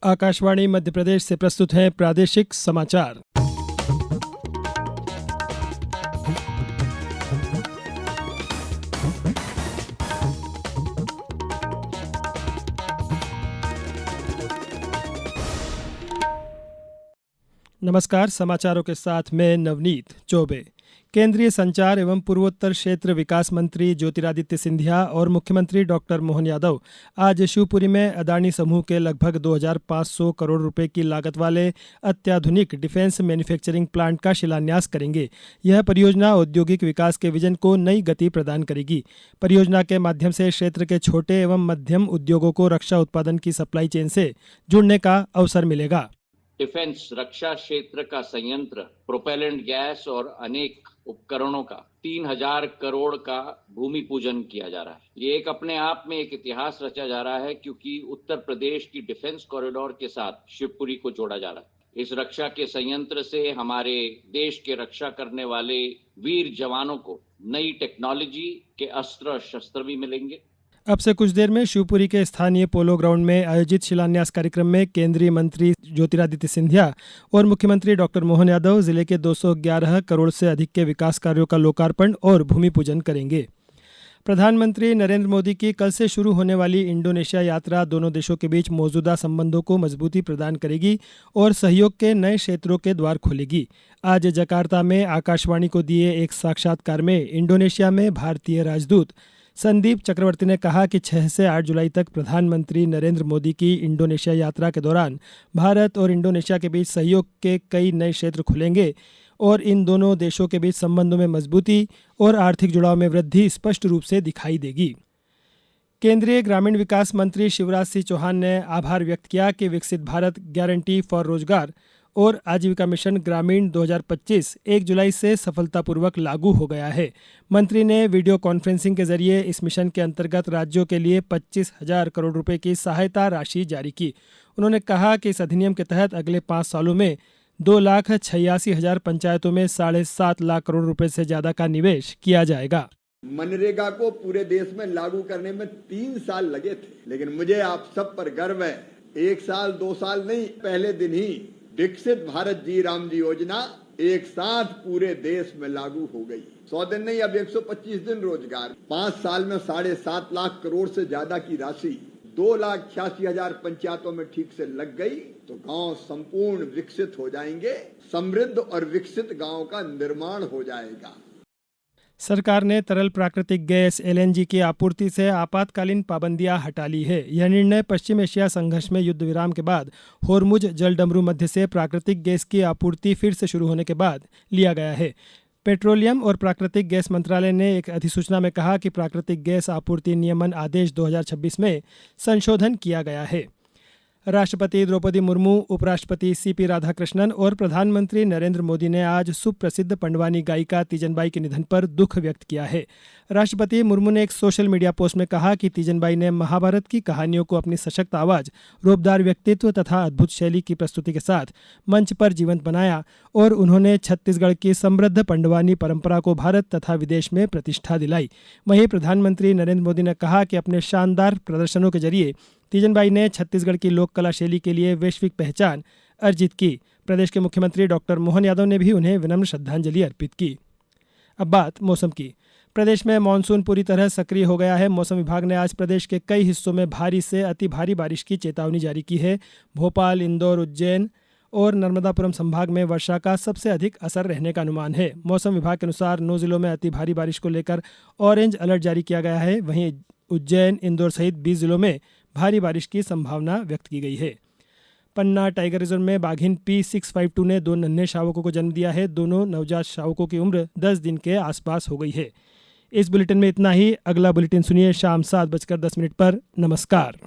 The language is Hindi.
आकाशवाणी मध्य प्रदेश से प्रस्तुत हैं प्रादेशिक समाचार। नमस्कार, समाचारों के साथ मैं नवनीत चौबे। केंद्रीय संचार एवं पूर्वोत्तर क्षेत्र विकास मंत्री ज्योतिरादित्य सिंधिया और मुख्यमंत्री डॉक्टर मोहन यादव आज शिवपुरी में अदानी समूह के लगभग 2,500 करोड़ रुपए की लागत वाले अत्याधुनिक डिफेंस मैन्युफैक्चरिंग प्लांट का शिलान्यास करेंगे। यह परियोजना औद्योगिक विकास के विजन को नई गति प्रदान करेगी। परियोजना के माध्यम से क्षेत्र के छोटे एवं मध्यम उद्योगों को रक्षा उत्पादन की सप्लाई चेन से जुड़ने का अवसर मिलेगा। डिफेंस रक्षा क्षेत्र का संयंत्र, प्रोपेलेंट गैस और अनेक उपकरणों का 3,000 करोड़ का भूमि पूजन किया जा रहा है। ये एक अपने आप में एक इतिहास रचा जा रहा है, क्योंकि उत्तर प्रदेश की डिफेंस कॉरिडोर के साथ शिवपुरी को जोड़ा जा रहा है। इस रक्षा के संयंत्र से हमारे देश के रक्षा करने वाले वीर जवानों को नई टेक्नोलॉजी के अस्त्र शस्त्र भी मिलेंगे। अब से कुछ देर में शिवपुरी के स्थानीय पोलो ग्राउंड में आयोजित शिलान्यास कार्यक्रम में केंद्रीय मंत्री ज्योतिरादित्य सिंधिया और मुख्यमंत्री डॉक्टर मोहन यादव जिले के 211 करोड़ से अधिक के विकास कार्यों का लोकार्पण और भूमि पूजन करेंगे। प्रधानमंत्री नरेंद्र मोदी की कल से शुरू होने वाली इंडोनेशिया यात्रा दोनों देशों के बीच मौजूदा संबंधों को मजबूती प्रदान करेगी और सहयोग के नए क्षेत्रों के द्वार खोलेगी। आज जकार्ता में आकाशवाणी को दिए एक साक्षात्कार में इंडोनेशिया में भारतीय राजदूत संदीप चक्रवर्ती ने कहा कि 6 से 8 जुलाई तक प्रधानमंत्री नरेंद्र मोदी की इंडोनेशिया यात्रा के दौरान भारत और इंडोनेशिया के बीच सहयोग के कई नए क्षेत्र खुलेंगे और इन दोनों देशों के बीच संबंधों में मजबूती और आर्थिक जुड़ाव में वृद्धि स्पष्ट रूप से दिखाई देगी। केंद्रीय ग्रामीण विकास मंत्री शिवराज सिंह चौहान ने आभार व्यक्त किया कि विकसित भारत गारंटी फॉर रोजगार और आजीविका मिशन ग्रामीण 2025 1 जुलाई से सफलतापूर्वक लागू हो गया है। मंत्री ने वीडियो कॉन्फ्रेंसिंग के जरिए इस मिशन के अंतर्गत राज्यों के लिए 25,000 करोड़ रुपए की सहायता राशि जारी की। उन्होंने कहा कि इस अधिनियम के तहत अगले 5 सालों में 2,86,000 पंचायतों में 7.5 लाख करोड़ रुपए से ज्यादा का निवेश किया जाएगा। मनरेगा को पूरे देश में लागू करने में 3 साल लगे थे, लेकिन मुझे आप सब पर गर्व है। 1 साल 2 साल नहीं, पहले दिन ही विकसित भारत जी राम जी योजना एक साथ पूरे देश में लागू हो गई। 100 दिन नहीं, अब 125 दिन रोजगार। 5 साल में 7.5 लाख करोड़ से ज्यादा की राशि 2,86,000 पंचायतों में ठीक से लग गई तो गांव संपूर्ण विकसित हो जाएंगे। समृद्ध और विकसित गांव का निर्माण हो जाएगा। सरकार ने तरल प्राकृतिक गैस एलएनजी की आपूर्ति से आपातकालीन पाबंदियां हटा ली है। यह निर्णय पश्चिम एशिया संघर्ष में युद्ध विराम के बाद होर्मुज जलडमरू मध्य से प्राकृतिक गैस की आपूर्ति फिर से शुरू होने के बाद लिया गया है। पेट्रोलियम और प्राकृतिक गैस मंत्रालय ने एक अधिसूचना में कहा कि प्राकृतिक गैस आपूर्ति नियमन आदेश 2026 में संशोधन किया गया है। राष्ट्रपति द्रौपदी मुर्मू, उपराष्ट्रपति सीपी राधाकृष्णन और प्रधानमंत्री नरेंद्र मोदी ने आज सुप्रसिद्ध पंडवानी गायिका तीजनबाई के निधन पर दुख व्यक्त किया है। राष्ट्रपति मुर्मू ने एक सोशल मीडिया पोस्ट में कहा कि तीजनबाई ने महाभारत की कहानियों को अपनी सशक्त आवाज, रूपदार व्यक्तित्व तथा अद्भुत शैली की प्रस्तुति के साथ मंच पर जीवंत बनाया और उन्होंने छत्तीसगढ़ की समृद्ध पंडवानी परंपरा को भारत तथा विदेश में प्रतिष्ठा दिलाई। वहीं प्रधानमंत्री नरेंद्र मोदी ने कहा कि अपने शानदार प्रदर्शनों के जरिए तीजनबाई ने छत्तीसगढ़ की लोक कला शैली के लिए वैश्विक पहचान अर्जित की। प्रदेश के मुख्यमंत्री डॉक्टर मोहन यादव ने भी उन्हें विनम्र श्रद्धांजलि अर्पित की। अब बात मौसम की। प्रदेश में मानसून पूरी तरह सक्रिय हो गया है। मौसम विभाग ने आज प्रदेश के कई हिस्सों में भारी से अति भारी बारिश की चेतावनी जारी की है। भोपाल, इंदौर, उज्जैन और नर्मदापुरम संभाग में वर्षा का सबसे अधिक असर रहने का अनुमान है। मौसम विभाग के अनुसार 9 जिलों में अति भारी बारिश को लेकर ऑरेंज अलर्ट जारी किया गया है। वहीं उज्जैन, इंदौर सहित 20 जिलों में भारी बारिश की संभावना व्यक्त की गई है। पन्ना टाइगर रिजर्व में बाघिन P652 ने 2 नन्हे शावकों को जन्म दिया है। दोनों नवजात शावकों की उम्र 10 दिन के आसपास हो गई है। इस बुलेटिन में इतना ही। अगला बुलेटिन सुनिए शाम 7:10 पर। नमस्कार।